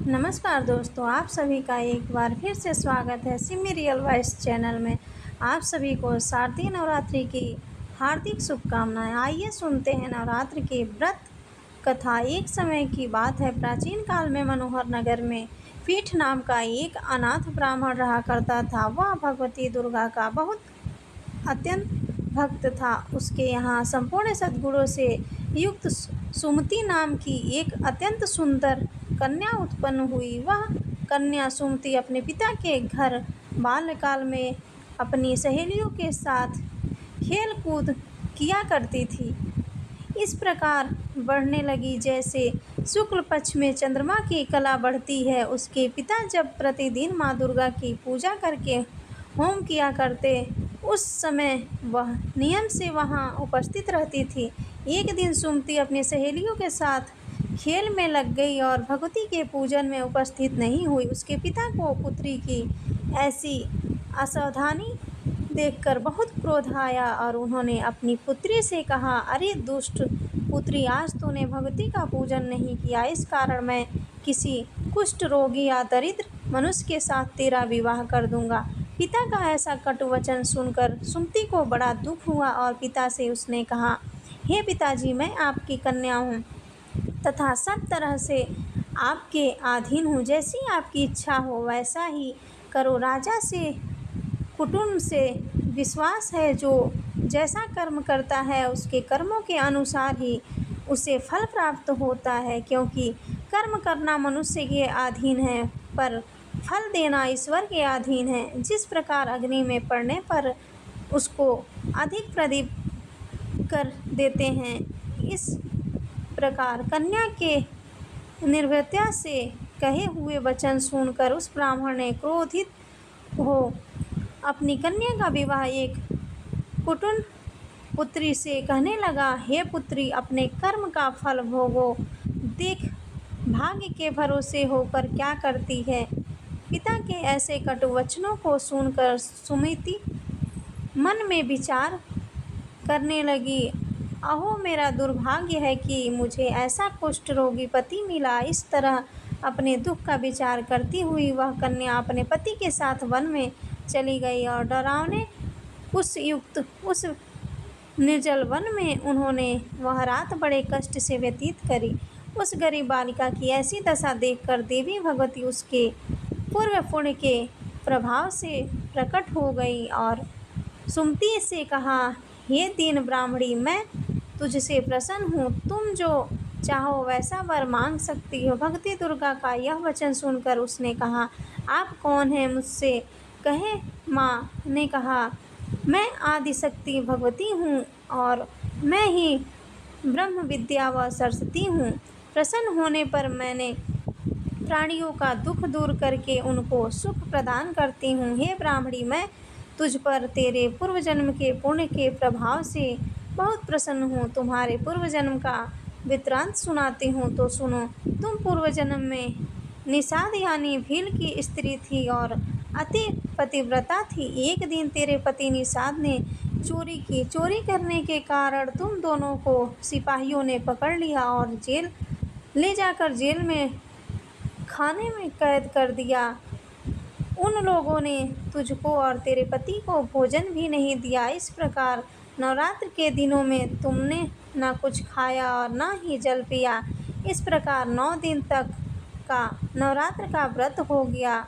नमस्कार दोस्तों, आप सभी का एक बार फिर से स्वागत है सिमी रियल वॉइस चैनल में। आप सभी को शारदीय नवरात्रि की हार्दिक शुभकामनाएं। आइए सुनते हैं नवरात्र के व्रत कथा। एक समय की बात है, प्राचीन काल में मनोहर नगर में पीठ नाम का एक अनाथ ब्राह्मण रहा करता था। वह भगवती दुर्गा का बहुत अत्यंत भक्त था। उसके यहाँ संपूर्ण सद्गुणों से युक्त सुमति नाम की एक अत्यंत सुंदर कन्या उत्पन्न हुई। वह कन्या सुमति अपने पिता के घर बाल्यकाल में अपनी सहेलियों के साथ खेल कूद किया करती थी। इस प्रकार बढ़ने लगी जैसे शुक्ल पक्ष में चंद्रमा की कला बढ़ती है। उसके पिता जब प्रतिदिन माँ दुर्गा की पूजा करके होम किया करते, उस समय वह नियम से वहाँ उपस्थित रहती थी। एक दिन सुमति अपनी सहेलियों के साथ खेल में लग गई और भगवती के पूजन में उपस्थित नहीं हुई। उसके पिता को पुत्री की ऐसी असावधानी देखकर बहुत क्रोध आया और उन्होंने अपनी पुत्री से कहा, अरे दुष्ट पुत्री, आज तूने भगवती का पूजन नहीं किया, इस कारण मैं किसी कुष्ठ रोगी या दरिद्र मनुष्य के साथ तेरा विवाह कर दूंगा। पिता का ऐसा कटु वचन सुनकर सुमति को बड़ा दुख हुआ और पिता से उसने कहा, हे पिताजी, मैं आपकी कन्या हूँ तथा सब तरह से आपके अधीन हूँ। जैसी आपकी इच्छा हो वैसा ही करो। राजा से कुटुंब से विश्वास है, जो जैसा कर्म करता है उसके कर्मों के अनुसार ही उसे फल प्राप्त होता है, क्योंकि कर्म करना मनुष्य के अधीन है पर फल देना ईश्वर के अधीन है। जिस प्रकार अग्नि में पड़ने पर उसको अधिक प्रदीप कर देते हैं, इस प्रकार कन्या के निर्भयता से कहे हुए वचन सुनकर उस ब्राह्मण ने क्रोधित हो अपनी कन्या का विवाह एक कुटुंब पुत्री से कहने लगा, हे पुत्री, अपने कर्म का फल भोगो। देख भाग्य के भरोसे होकर क्या करती है। पिता के ऐसे कटु वचनों को सुनकर सुमति मन में विचार करने लगी, अहो मेरा दुर्भाग्य है कि मुझे ऐसा कुष्ठ रोगी पति मिला। इस तरह अपने दुख का विचार करती हुई वह कन्या अपने पति के साथ वन में चली गई और डरावने कुश युक्त उस निर्जल वन में उन्होंने वह रात बड़े कष्ट से व्यतीत करी। उस गरीब बालिका की ऐसी दशा देखकर देवी भगवती उसके पूर्व पुण्य के प्रभाव से प्रकट हो गई और सुमति से कहा, हे दीन ब्राह्मणी, मैं तुझसे प्रसन्न हूँ। तुम जो चाहो वैसा वर मांग सकती हो। भगवती दुर्गा का यह वचन सुनकर उसने कहा, आप कौन हैं मुझसे कहे। माँ ने कहा, मैं आदिशक्ति भगवती हूँ और मैं ही ब्रह्म विद्या व सरस्वती हूँ। प्रसन्न होने पर मैंने प्राणियों का दुख दूर करके उनको सुख प्रदान करती हूँ। हे ब्राह्मणी, मैं तुझ पर तेरे पूर्व जन्म के पुण्य के प्रभाव से बहुत प्रसन्न हूँ। तुम्हारे पूर्व जन्म का वृत्तांत सुनाती हूँ तो सुनो। तुम पूर्व जन्म में निषाद यानी भील की स्त्री थी और अति पतिव्रता थी। एक दिन तेरे पति निषाद ने चोरी की। चोरी करने के कारण तुम दोनों को सिपाहियों ने पकड़ लिया और जेल ले जाकर जेल में खाने में कैद कर दिया। उन लोगों ने तुझको और तेरे पति को भोजन भी नहीं दिया। इस प्रकार नवरात्र के दिनों में तुमने ना कुछ खाया और ना ही जल पिया। इस प्रकार 9 दिन तक का नवरात्र का व्रत हो गया।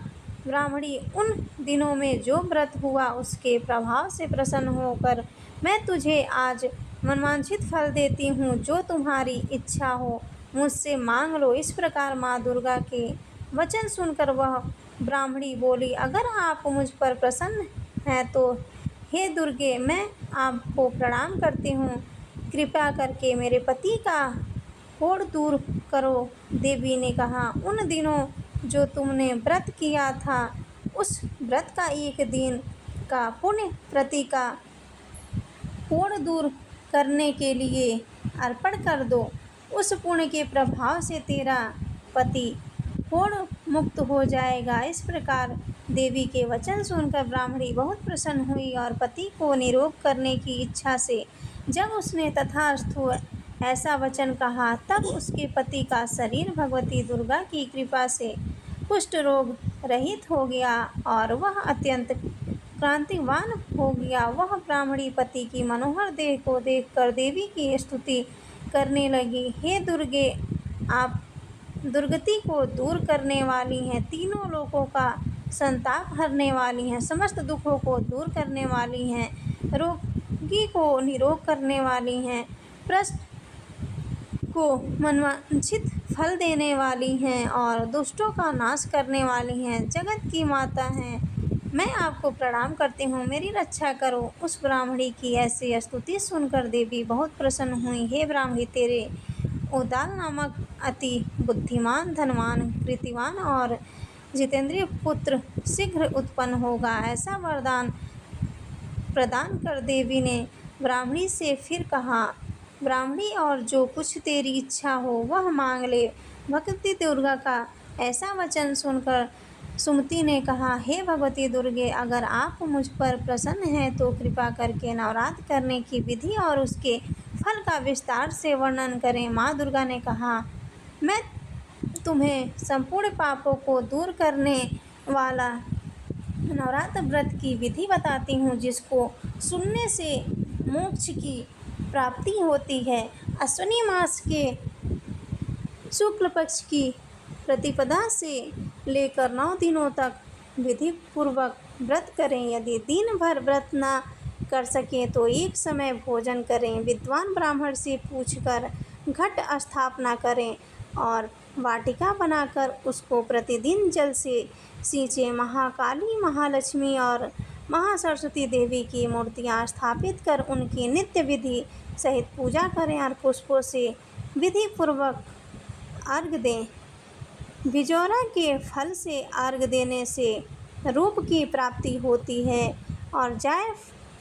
ब्राह्मणी, उन दिनों में जो व्रत हुआ उसके प्रभाव से प्रसन्न होकर मैं तुझे आज मनवांछित फल देती हूँ। जो तुम्हारी इच्छा हो मुझसे मांग लो। इस प्रकार माँ दुर्गा के वचन सुनकर वह ब्राह्मणी बोली, अगर आप मुझ पर प्रसन्न हैं तो हे दुर्गे, मैं आपको प्रणाम करती हूँ। कृपया करके मेरे पति का कोढ़ दूर करो। देवी ने कहा, उन दिनों जो तुमने व्रत किया था उस व्रत का एक दिन का पुण्य प्रति का कोढ़ दूर करने के लिए अर्पण कर दो। उस पुण्य के प्रभाव से तेरा पति कोढ़ मुक्त हो जाएगा। इस प्रकार देवी के वचन सुनकर ब्राह्मणी बहुत प्रसन्न हुई और पति को निरोग करने की इच्छा से जब उसने तथास्तु ऐसा वचन कहा। तब उसके पति का शरीर भगवती दुर्गा की कृपा से कुष्ठ रोग रहित हो गया और वह अत्यंत क्रांतिवान हो गया। वह ब्राह्मणी पति की मनोहर देह को देखकर देवी की स्तुति करने लगी। हे दुर्गे, आप दुर्गति को दूर करने वाली हैं, तीनों लोकों का संताप हरने वाली हैं, समस्त दुखों को दूर करने वाली हैं, रोगी को निरोग करने वाली हैं, भ्रष्ट को मनवांछित फल देने वाली हैं और दुष्टों का नाश करने वाली हैं, जगत की माता हैं। मैं आपको प्रणाम करती हूँ, मेरी रक्षा करो। उस ब्राह्मणी की ऐसी स्तुति सुनकर देवी बहुत प्रसन्न हुई। हे ब्राह्मणी, तेरे उदाल नामक अति बुद्धिमान, धनवान, कृतिवान और जितेंद्रिय पुत्र शीघ्र उत्पन्न होगा, ऐसा वरदान प्रदान कर देवी ने ब्राह्मणी से फिर कहा। ब्राह्मणी, और जो कुछ तेरी इच्छा हो वह मांग ले। भगवती दुर्गा का ऐसा वचन सुनकर सुमति ने कहा, हे भगवती दुर्गे, अगर आप मुझ पर प्रसन्न हैं तो कृपा करके नवरात्र करने की विधि और उसके फल का विस्तार से वर्णन करें। माँ दुर्गा ने कहा, मैं तुम्हें संपूर्ण पापों को दूर करने वाला नवरात्र व्रत की विधि बताती हूँ, जिसको सुनने से मोक्ष की प्राप्ति होती है। अश्विनी मास के शुक्ल पक्ष की प्रतिपदा से लेकर 9 दिनों तक विधि पूर्वक व्रत करें। यदि दिन भर व्रत न कर सकें तो एक समय भोजन करें। विद्वान ब्राह्मण से पूछकर घट स्थापना करें और वाटिका बनाकर उसको प्रतिदिन जल से सींचें। महाकाली, महालक्ष्मी और महासरस्वती देवी की मूर्तियाँ स्थापित कर उनकी नित्य विधि सहित पूजा करें और पुष्पों से विधि पूर्वक अर्घ्य दें। बिजौरा के फल से अर्घ्य देने से रूप की प्राप्ति होती है और जाय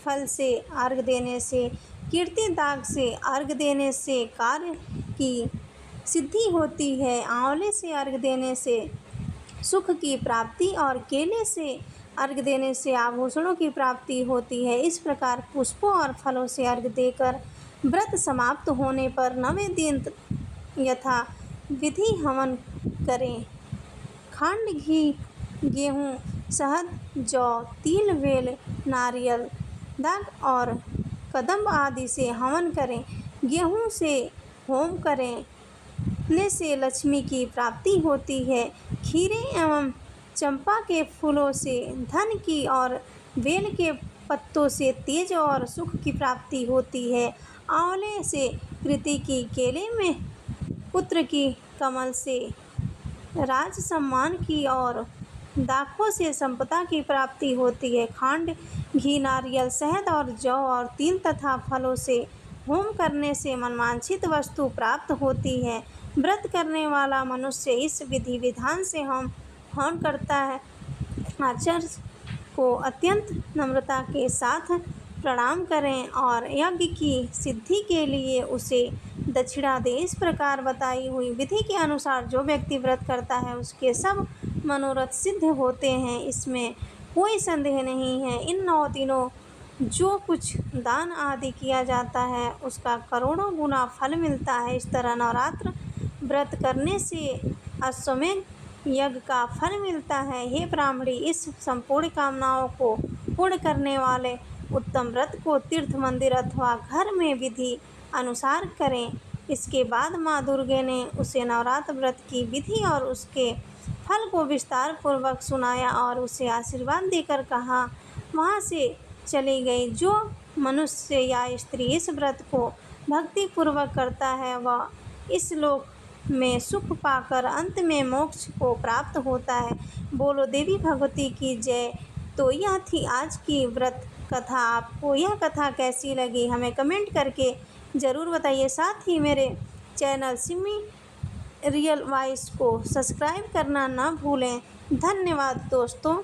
फल से अर्घ्य देने से, कीर्ति दाग से अर्घ्य देने से कार्य की सिद्धि होती है। आंवले से अर्घ्य देने से सुख की प्राप्ति और केले से अर्घ्य देने से आभूषणों की प्राप्ति होती है। इस प्रकार पुष्पों और फलों से अर्घ्य देकर व्रत समाप्त होने पर 9वें दिन यथा विधि हवन करें। खंड, घी, गेहूँ, शहद, जौ, तिल, बेल, नारियल, दाग और कदम्ब आदि से हवन करें। गेहूँ से होम करने से लक्ष्मी की प्राप्ति होती है। खीरे एवं चंपा के फूलों से धन की और बेल के पत्तों से तेज और सुख की प्राप्ति होती है। आंवले से कृति की, केले में पुत्र की, कमल से राज सम्मान की और दाखों से संपदा की प्राप्ति होती है। खांड, घी, नारियल, शहद और जौ और तिल तथा फलों से होम करने से मनवांछित वस्तु प्राप्त होती है। व्रत करने वाला मनुष्य इस विधि विधान से हवन करता है। आचार्य को अत्यंत नम्रता के साथ प्रणाम करें और यज्ञ की सिद्धि के लिए उसे दक्षिणा दें। इस प्रकार बताई हुई विधि के अनुसार जो व्यक्ति व्रत करता है उसके सब मनोरथ सिद्ध होते हैं, इसमें कोई संदेह नहीं है। इन 9 दिनों जो कुछ दान आदि किया जाता है उसका करोड़ों गुना फल मिलता है। इस तरह नवरात्र व्रत करने से अश्वमेध यज्ञ का फल मिलता है। हे ब्राह्मणी, इस संपूर्ण कामनाओं को पूर्ण करने वाले उत्तम व्रत को तीर्थ, मंदिर अथवा घर में विधि अनुसार करें। इसके बाद माँ दुर्गे ने उसे नवरात्र व्रत की विधि और उसके फल को विस्तार पूर्वक सुनाया और उसे आशीर्वाद देकर कहा, वहाँ से चली गई। जो मनुष्य या स्त्री इस व्रत को भक्ति पूर्वक करता है वह इस लोक में सुख पाकर अंत में मोक्ष को प्राप्त होता है। बोलो देवी भगवती की जय। तो यह थी आज की व्रत कथा। आपको यह कथा कैसी लगी हमें कमेंट करके ज़रूर बताइए। साथ ही मेरे चैनल सिमी रियल वॉइस को सब्सक्राइब करना ना भूलें। धन्यवाद दोस्तों।